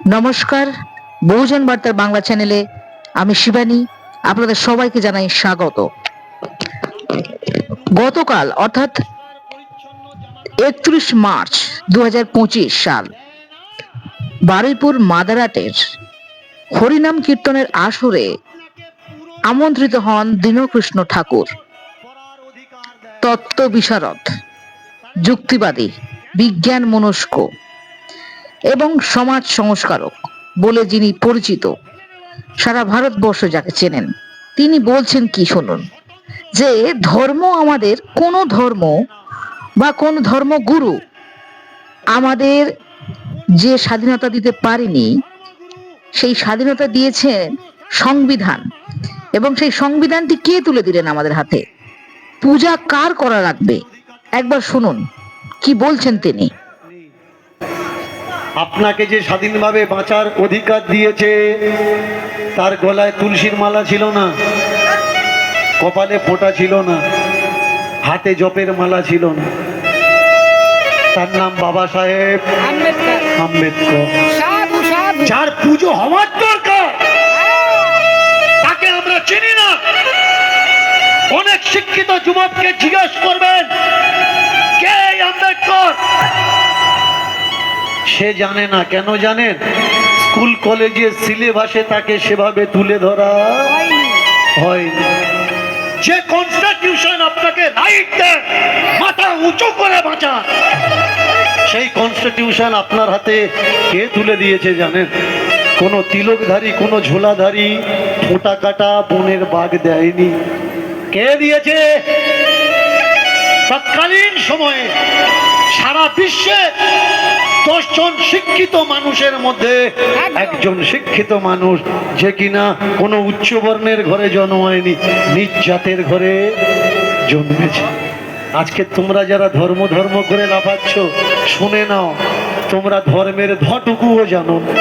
নমস্কার, বহুজন বার্তার বাংলা চ্যানেলে আমি শিবানী আপনাদের সবাইকে জানাই স্বাগত। গতকাল অর্থাৎ 31 মার্চ 2025 সাল বারুইপুর মাদারাটের হরিনাম কীর্তনের আসরে আমন্ত্রিত হন দীনকৃষ্ণ ঠাকুর, তত্ত্ব বিশারদ, যুক্তিবাদী, বিজ্ঞান মনস্ক এবং সমাজ সংস্কারক বলে যিনি পরিচিত, সারা ভারতবর্ষ যাকে চেনেন। তিনি বলছেন কি শুনুন, যে ধর্ম আমাদের কোন ধর্ম বা কোন ধর্মগুরু আমাদের যে স্বাধীনতা দিতে পারেনি, সেই স্বাধীনতা দিয়েছেন সংবিধান। এবং সেই সংবিধানটি কে তুলে দিলেন আমাদের হাতে? পূজা কার করা লাগবে একবার শুনুন কি বলছেন তিনি। আপনাকে যে স্বাধীনভাবে বাঁচার অধিকার দিয়েছে, তার গলায় তুলসীর মালা ছিল না, কপালে ফোঁটা ছিল না, হাতে জপের মালা ছিল না। তার নাম বাবা সাহেব আম্বেদকর। যার পুজো হওয়ার দরকার তাকে আমরা চিনি না। অনেক শিক্ষিত যুবককে জিজ্ঞেস করবেন কে আম্বেদকর, সে জানে না। কেন জানেন? স্কুল কলেজের সিলেবাসে তাকে সেভাবে তুলে ধরা হয়নি। যে কনস্টিটিউশন আপনাকে রাইট দেয় মাথা উঁচু করে বাঁচা, সেই কনস্টিটিউশন আপনার হাতে কে তুলে দিয়েছে জানেন? কোনো তিলকধারী, কোনো ঝোলাধারী, ফোঁটা কাটা বনের বাঘ দেয়নি। কে দিয়েছে? তৎকালীন সময়ে সারা বিশ্বে 10 জন শিক্ষিত মানুষের মধ্যে একজন শিক্ষিত মানুষ, যে কিনা কোনো উচ্চ বর্ণের ঘরে জন্মায়নি, নিজ জাতের ঘরে জন্মেছে। আজকে তোমরা যারা ধর্ম ধর্ম করে লাফাচ্ছ, শুনে নাও, তোমরা ধর্মের ধটুকুও জানো না।